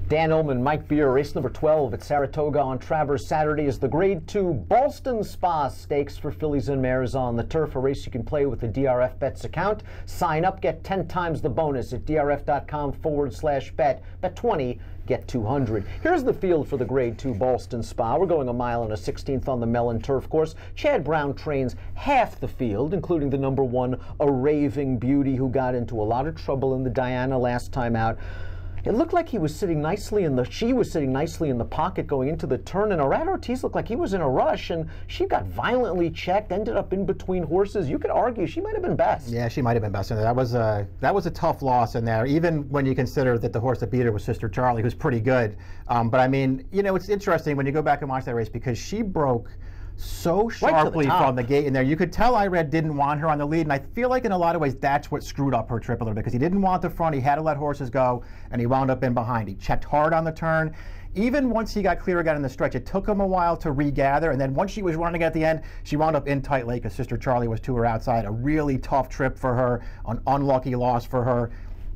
Dan Illman, Mike Beer, race number 12 at Saratoga on Travers Saturday is the Grade 2 Ballston Spa Stakes for fillies and mares on the turf, a race you can play with the DRF Bets account. Sign up, get 10 times the bonus at drf.com/bet. Bet 20, get 200. Here's the field for the Grade 2 Ballston Spa. We're going a mile and a 16th on the Mellon turf course. Chad Brown trains half the field, including the number 1, A Raving Beauty, who got into a lot of trouble in the Diana last time out. It looked like she was sitting nicely in the pocket going into the turn, and Arad Ortiz looked like he was in a rush, and she got violently checked, ended up in between horses. You could argue she might have been best. Yeah, she might have been best in there. That was a tough loss in there, even when you consider that the horse that beat her was Sister Charlie, who's pretty good. But I mean, you know, it's interesting when you go back and watch that race because she broke so sharply from the gate in there. You could tell Irad didn't want her on the lead, and I feel like in a lot of ways that's what screwed up her trip a little bit because he didn't want the front. He had to let horses go, and he wound up in behind. He checked hard on the turn. Even once he got clear again in the stretch, it took him a while to regather, and then once she was running at the end, she wound up in tight late because Sister Charlie was to her outside. A really tough trip for her, an unlucky loss for her.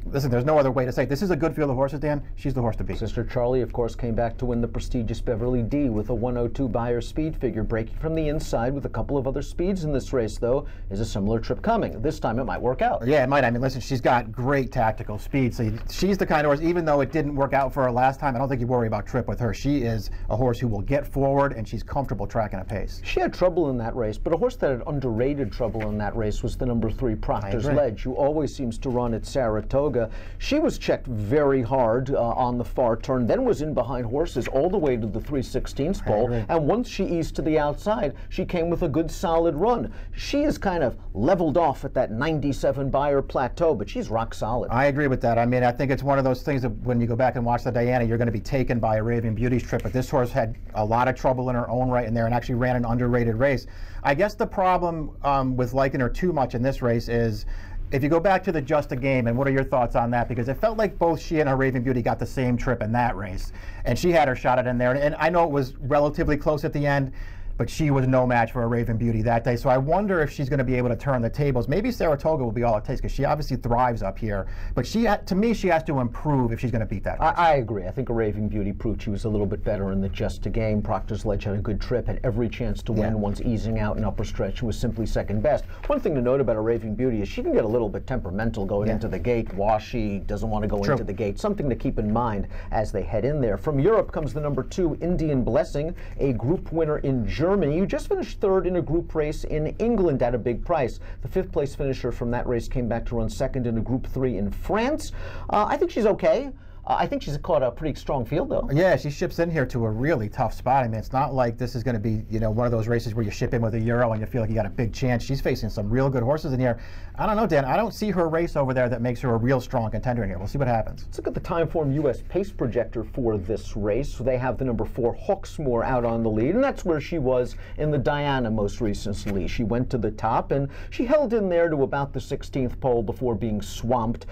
Listen, there's no other way to say it. This is a good field of horses, Dan. She's the horse to beat. Sister Charlie, of course, came back to win the prestigious Beverly D with a 102 Beyer speed figure. Breaking from the inside with a couple of other speeds in this race, though, is a similar trip coming. This time it might work out. Yeah, it might. I mean, listen, she's got great tactical speed. So she's the kind of horse, even though it didn't work out for her last time, I don't think you worry about trip with her. She is a horse who will get forward, and she's comfortable tracking a pace. She had trouble in that race, but a horse that had underrated trouble in that race was the number 3 Proctor's Ledge, who always seems to run at Saratoga. She was checked very hard on the far turn, then was in behind horses all the way to the 3/16 pole, and once she eased to the outside, she came with a good solid run. She is kind of leveled off at that 97 Beyer plateau, but she's rock solid. I agree with that. I mean, I think it's one of those things that when you go back and watch the Diana, you're going to be taken by a Raving Beauty's trip, but this horse had a lot of trouble in her own right in there and actually ran an underrated race. I guess the problem with liking her too much in this race is if you go back to the Just a Game, and what are your thoughts on that? Because it felt like both she and her Raving Beauty got the same trip in that race. And she had her shot at in there. And I know it was relatively close at the end, but she was no match for a Raving Beauty that day. So I wonder if she's going to be able to turn the tables. Maybe Saratoga will be all it takes because she obviously thrives up here. But to me, she has to improve if she's going to beat that horse. I agree. I think a Raving Beauty proved she was a little bit better in the Just a Game. Proctor's Ledge had a good trip, had every chance to win. Once easing out in upper stretch, she was simply second best. One thing to note about a Raving Beauty is she can get a little bit temperamental going into the gate. Washy, doesn't want to go into the gate. Something to keep in mind as they head in there. From Europe comes the number 2 Indian Blessing, a group winner in Germany. You just finished 3rd in a group race in England at a big price. The 5th place finisher from that race came back to run 2nd in a group 3 in France. I think she's okay. I think she's caught a pretty strong field, though. Yeah, she ships in here to a really tough spot. I mean, it's not like this is going to be, you know, one of those races where you ship in with a Euro and you feel like you got a big chance. She's facing some real good horses in here. I don't know, Dan. I don't see her race over there that makes her a real strong contender in here. We'll see what happens. Let's look at the Timeform U.S. pace projector for this race. So they have the number 4 Hawksmoor out on the lead, and that's where she was in the Diana most recently. She went to the top, and she held in there to about the 16th pole before being swamped.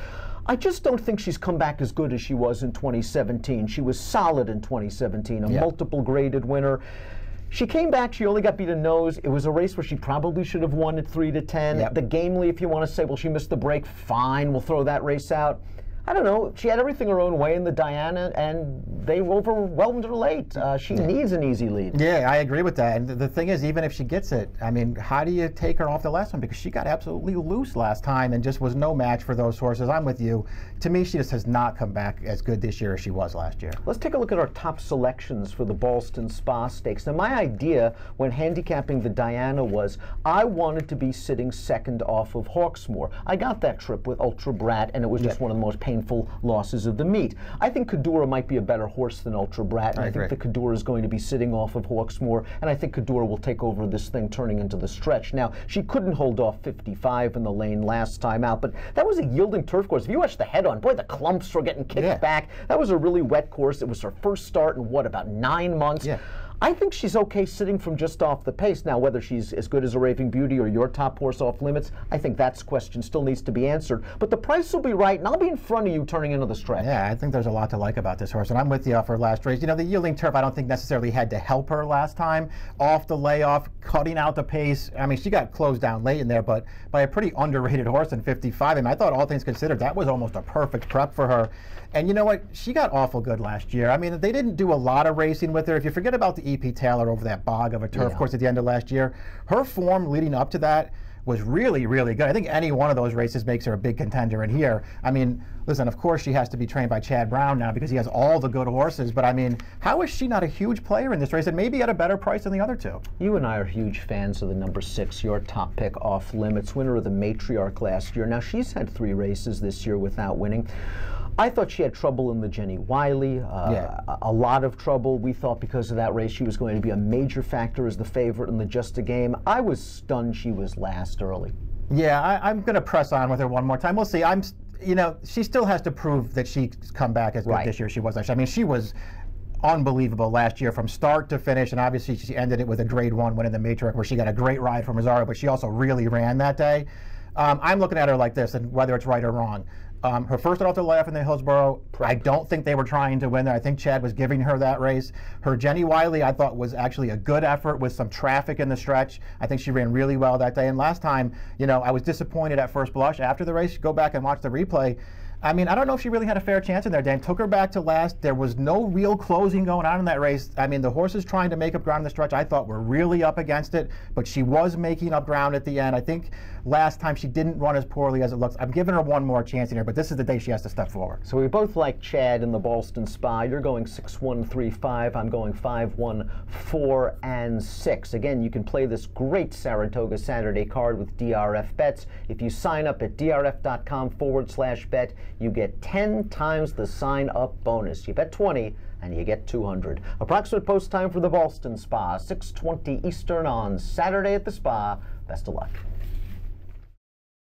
I just don't think she's come back as good as she was in 2017. She was solid in 2017, a multiple graded winner. She came back, she only got beat a nose. It was a race where she probably should have won at 3-10. The Gamely, if you want to say, well, she missed the break, fine, we'll throw that race out. I don't know. She had everything her own way in the Diana, and they overwhelmed her late. She needs an easy lead. Yeah, I agree with that. And the thing is, even if she gets it, I mean, how do you take her off the last one? Because she got absolutely loose last time and just was no match for those horses. I'm with you. To me, she just has not come back as good this year as she was last year. Let's take a look at our top selections for the Ballston Spa Stakes. Now, my idea when handicapping the Diana was I wanted to be sitting 2nd off of Hawksmoor. I got that trip with Ultra Brat, and it was just one of the most painful losses of the meet. I think Kadura might be a better horse than Ultra Brat, and I think the Kadura is going to be sitting off of Hawksmoor, and I think Kadura will take over this thing turning into the stretch. Now, she couldn't hold off 55 in the lane last time out, but that was a yielding turf course. If you watch the head-on, boy, the clumps were getting kicked back. That was a really wet course. It was her first start in, what, about 9 months? I think she's okay sitting from just off the pace. Now, whether she's as good as a Raving Beauty or your top horse off limits, I think that question still needs to be answered. But the price will be right, and I'll be in front of you turning into the stretch. Yeah, I think there's a lot to like about this horse, and I'm with you for last race. You know, the yielding turf I don't think necessarily had to help her last time. Off the layoff, cutting out the pace. I mean, she got closed down late in there, but by a pretty underrated horse in 55. I mean, I thought all things considered, that was almost a perfect prep for her. And you know what? She got awful good last year. I mean, they didn't do a lot of racing with her. If you forget about the E.P. Taylor over that bog of a turf course at the end of last year, her form leading up to that was really, really good. I think any one of those races makes her a big contender in here. I mean, listen, of course she has to be trained by Chad Brown now because he has all the good horses, but I mean, how is she not a huge player in this race and maybe at a better price than the other two? You and I are huge fans of the number 6, your top pick, Off Limits, winner of the Matriarch last year. Now, she's had 3 races this year without winning. I thought she had trouble in the Jenny Wiley, a lot of trouble. We thought because of that race she was going to be a major factor as the favorite in the Just a Game. I was stunned she was last early. Yeah, I'm going to press on with her one more time. We'll see. You know, she still has to prove that she's come back as good this year as she was last year. I mean, she was unbelievable last year from start to finish, and obviously she ended it with a Grade 1 win in the Matriarch where she got a great ride from Rosario, but she also really ran that day. I'm looking at her like this, and whether it's right or wrong. Her first off the layoff in the Hillsborough, I don't think they were trying to win there. I think Chad was giving her that race. Her Jenny Wiley, I thought, was actually a good effort with some traffic in the stretch. I think she ran really well that day. And last time, you know, I was disappointed at first blush. After the race, go back and watch the replay. I mean, I don't know if she really had a fair chance in there, Dan. Took her back to last. There was no real closing going on in that race. I mean, the horses trying to make up ground in the stretch, I thought were really up against it, but she was making up ground at the end. I think last time she didn't run as poorly as it looks. I'm giving her one more chance in here, but this is the day she has to step forward. So we both like Chad in the Ballston Spa. You're going 6-1, 3-5. I'm going 5-1, 4, and 6. Again, you can play this great Saratoga Saturday card with DRF bets. If you sign up at drf.com/bet, you get 10 times the sign-up bonus. You bet 20 and you get 200. Approximate post time for the Ballston Spa, 6:20 Eastern on Saturday at the Spa. Best of luck.